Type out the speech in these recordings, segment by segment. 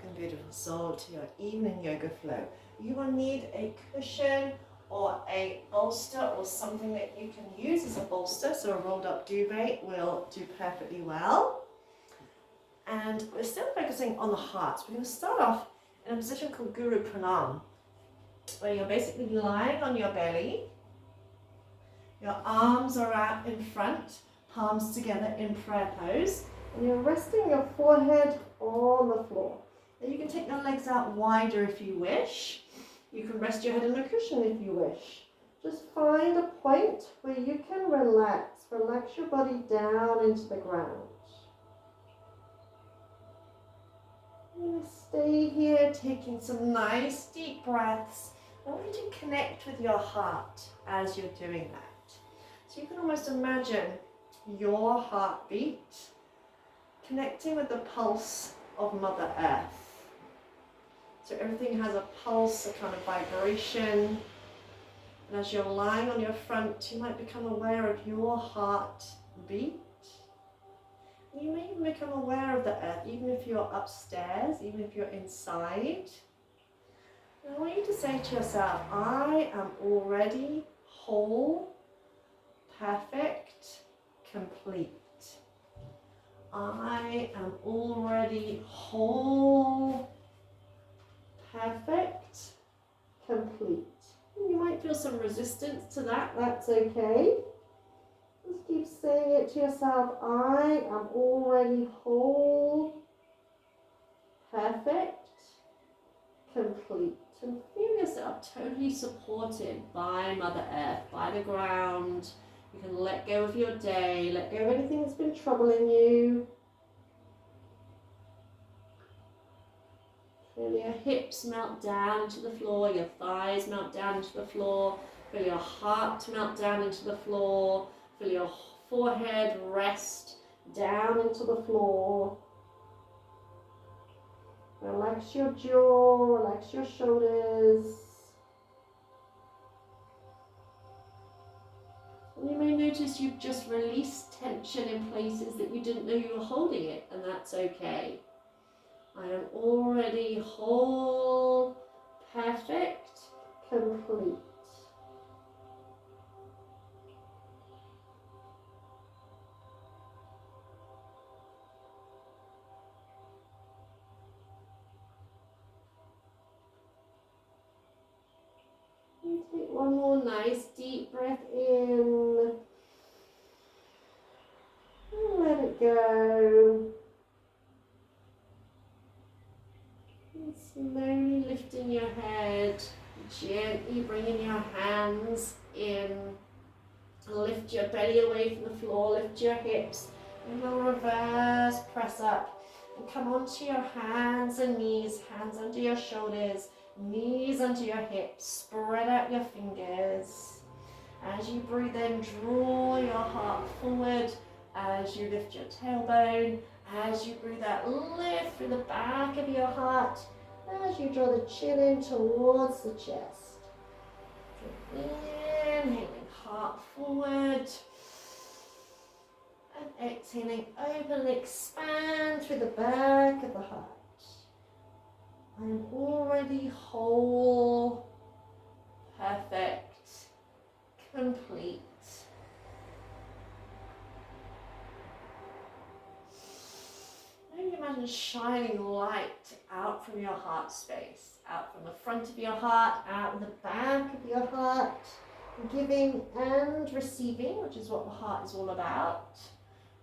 welcome beautiful soul to your evening yoga flow. You will need a cushion or a bolster or something that you can use as a bolster, so a rolled up duvet will do perfectly well. And we're still focusing on the heart. So we're going to start off in a position called Guru Pranam, where you're basically lying on your belly. Your arms are out in front, palms together in prayer pose, and you're resting your forehead on the floor. Now you can take your legs out wider if you wish. You can rest your head on a cushion if you wish. Just find a point where you can relax. Relax your body down into the ground. I'm going to stay here taking some nice deep breaths. I want you to connect with your heart as you're doing that. So you can almost imagine your heartbeat connecting with the pulse of Mother Earth. So everything has a pulse, a kind of vibration. And as you're lying on your front, you might become aware of your heartbeat. You may even become aware of the earth, even if you're upstairs, even if you're inside. And I want you to say to yourself, I am already whole, perfect, complete. I am already whole, perfect, complete. You might feel some resistance to that, that's okay. Just keep saying it to yourself, I am already whole, perfect, complete. And feel yourself totally supported by Mother Earth, by the ground. You can let go of your day, let go of anything that's been troubling you. Feel your hips melt down into the floor, your thighs melt down into the floor. Feel your heart melt down into the floor. Feel your forehead rest down into the floor. Relax your jaw, relax your shoulders. And you may notice you've just released tension in places that you didn't know you were holding it, and that's okay. I am already whole, perfect, complete. And take one more nice deep breath in. And let it go. And slowly lifting your head, gently bringing your hands in. Lift your belly away from the floor, lift your hips, and we'll reverse press up. And come onto your hands and knees, hands under your shoulders, knees under your hips, spread out your fingers. As you breathe in, draw your heart forward. As you lift your tailbone, as you breathe out, lift through the back of your heart. As you draw the chin in towards the chest. Inhaling, heart forward. And exhaling, open, expand through the back of the heart. I am already whole, perfect, complete. Maybe imagine shining light out from your heart space, out from the front of your heart, out in the back of your heart, giving and receiving, which is what the heart is all about.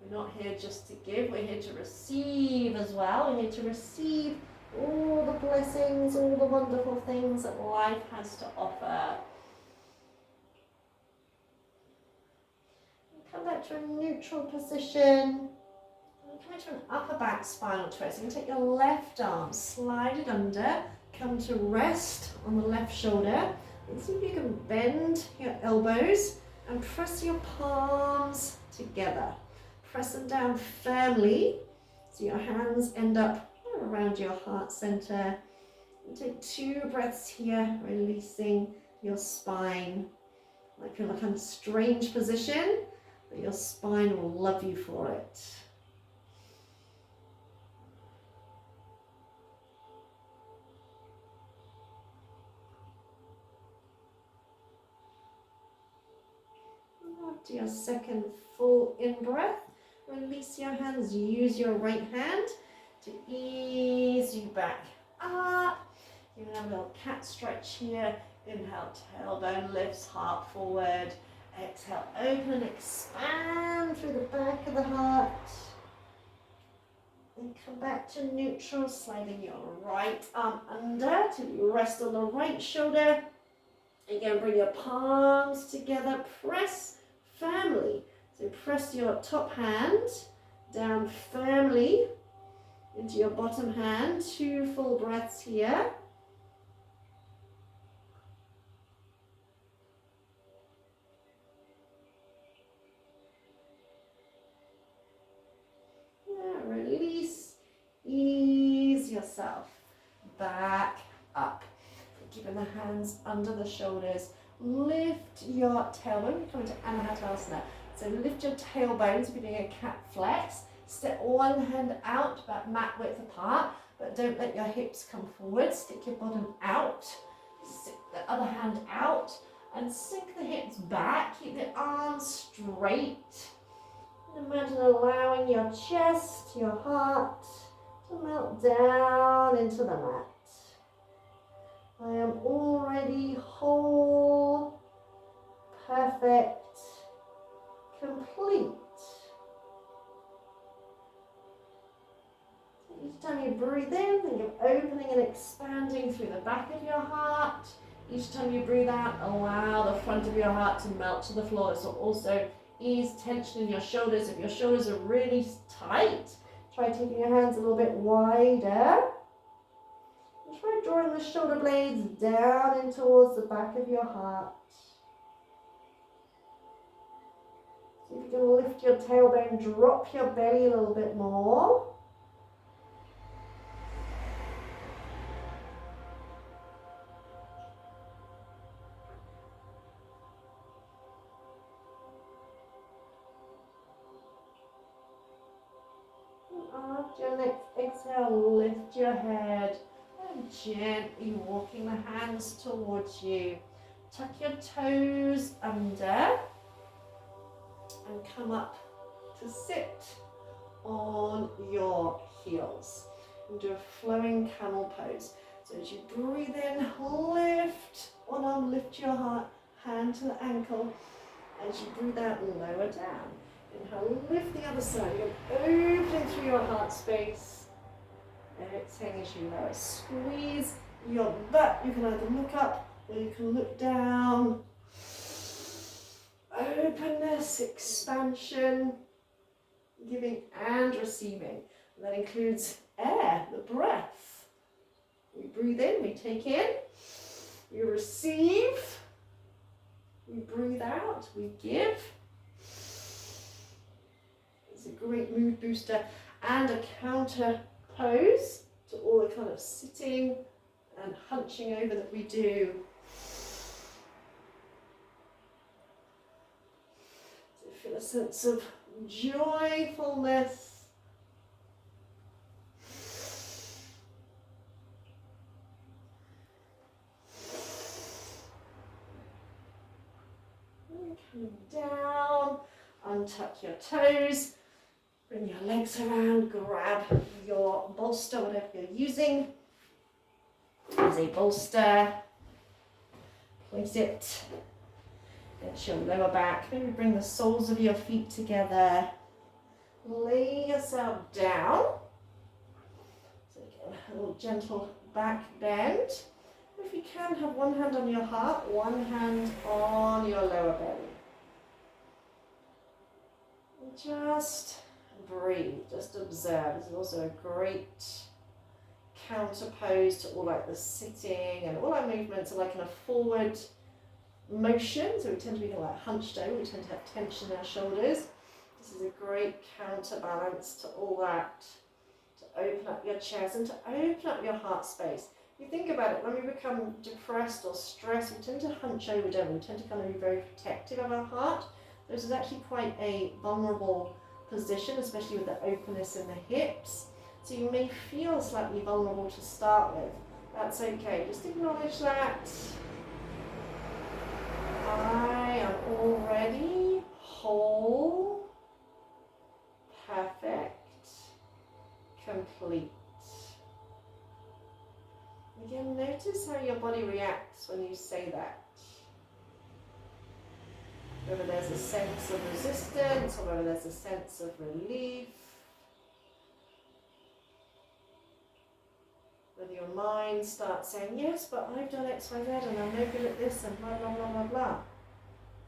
We're not here just to give, we're here to receive as well. We're here to receive all the blessings, all the wonderful things that life has to offer. And come back to a neutral position. Come into an upper back spinal twist. You can take your left arm, slide it under, come to rest on the left shoulder. And see if you can bend your elbows and press your palms together. Press them down firmly so your hands end up around your heart center. And take 2 breaths here, releasing your spine. Might feel like a kind of strange position, but your spine will love you for it. Do your second full in-breath. Release your hands. Use your right hand to ease you back up. You can have a little cat stretch here. Inhale, tailbone lifts, heart forward. Exhale, open and expand through the back of the heart. And come back to neutral, sliding your right arm under till you rest on the right shoulder. Again, bring your palms together, press firmly. So press your top hand down firmly into your bottom hand. 2 full breaths here. Release, ease yourself back up. Keeping the hands under the shoulders. Lift your tailbone. We're coming to Anahatasana. So lift your tailbones. We're doing a cat flex. Step one hand out, about mat width apart, but don't let your hips come forward. Stick your bottom out. Stick the other hand out and sink the hips back. Keep the arms straight. Imagine allowing your chest, your heart to melt down into the mat. I am already whole, perfect, complete. Each time you breathe in, think of opening and expanding through the back of your heart. Each time you breathe out, allow the front of your heart to melt to the floor. This will also ease tension in your shoulders. If your shoulders are really tight, try taking your hands a little bit wider. And try drawing the shoulder blades down in towards the back of your heart. See if you can lift your tailbone, drop your belly a little bit more. After your next exhale, lift your head and gently walking the hands towards you. Tuck your toes under and come up to sit on your heels and do a flowing camel pose. So as you breathe in, lift one arm, lift your heart, hand to the ankle. As you breathe out, lower down. Inhale, lift the other side. You're opening through your heart space. Exhale as you lower. Squeeze your butt. You can either look up or you can look down. Openness, expansion, giving and receiving. And that includes air, the breath. We breathe in, we take in, we receive, we breathe out, we give. It's a great mood booster and a counter pose to all the kind of sitting and hunching over that we do. So feel a sense of joyfulness. And coming down, untuck your toes. Bring your legs around, grab your bolster, whatever you're using. As a bolster, place it against your lower back. Maybe bring the soles of your feet together. Lay yourself down. So again, a little gentle back bend. If you can, have one hand on your heart, one hand on your lower belly. And just breathe, just observe. This is also a great counter pose to all like the sitting, and all our movements are like in a forward motion, so we tend to be like hunched over, we tend to have tension in our shoulders. This is a great counterbalance to all that, to open up your chest and to open up your heart space. If you think about it, when we become depressed or stressed, we tend to hunch over, don't we? We tend to kind of be very protective of our heart. This is actually quite a vulnerable position, especially with the openness in the hips. So you may feel slightly vulnerable to start with. That's okay. Just acknowledge that. I am already whole. whole, perfect, complete. Again, notice how your body reacts when you say that. Whether there's a sense of resistance or whether there's a sense of relief. Whether your mind starts saying, yes, but I've done X, Y, Z and I'm no good at this and blah, blah, blah, blah, blah.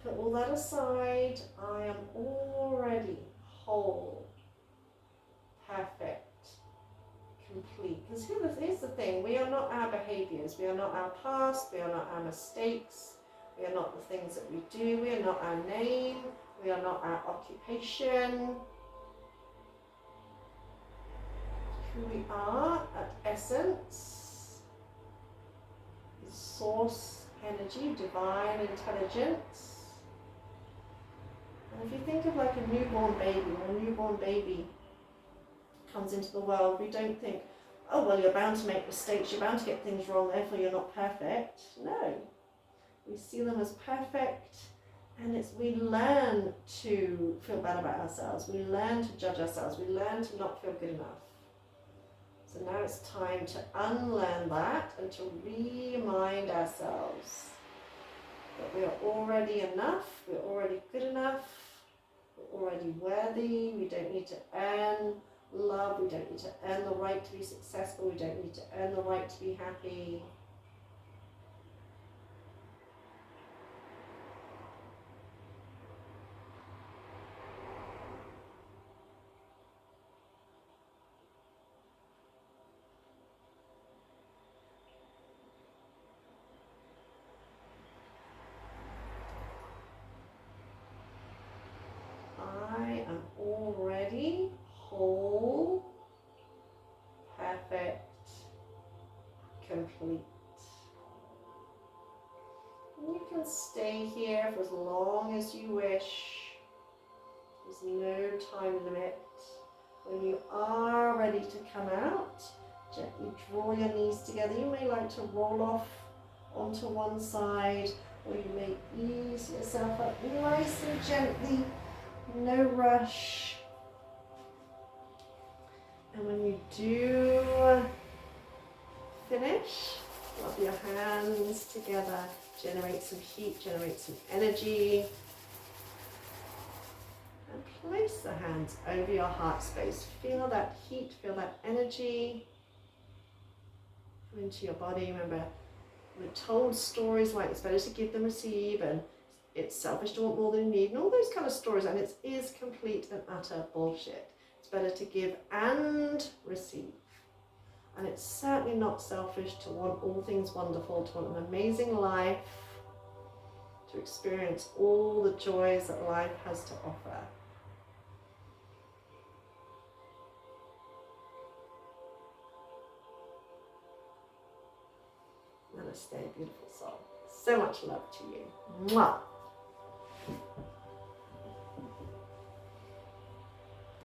Put all that aside. I am already whole, perfect, complete. Because here's the thing, we are not our behaviors, we are not our past, we are not our mistakes, we are not the things that we do, we are not our name, we are not our occupation. Who we are at essence is source energy, divine intelligence. And if you think of like a newborn baby, when a newborn baby comes into the world, we don't think, oh, well, you're bound to make mistakes, you're bound to get things wrong, therefore you're not perfect. No. We see them as perfect, and we learn to feel bad about ourselves. We learn to judge ourselves. We learn to not feel good enough. So now it's time to unlearn that and to remind ourselves that we are already enough, we're already good enough, we're already worthy, we don't need to earn love, we don't need to earn the right to be successful, we don't need to earn the right to be happy. I am already whole, perfect, complete. And you can stay here for as long as you wish. There's no time limit. When you are ready to come out, gently draw your knees together. You may like to roll off onto one side, or you may ease yourself up nice and gently. No rush. And when you do finish, rub your hands together, generate some heat, generate some energy. And place the hands over your heart space. Feel that heat, feel that energy come into your body. Remember, we're told stories like it's better to give than receive, and it's selfish to want more than you need, and all those kind of stories, and it is complete and utter bullshit. It's better to give and receive. And it's certainly not selfish to want all things wonderful, to want an amazing life, to experience all the joys that life has to offer. Namaste, beautiful soul. So much love to you. Mwah.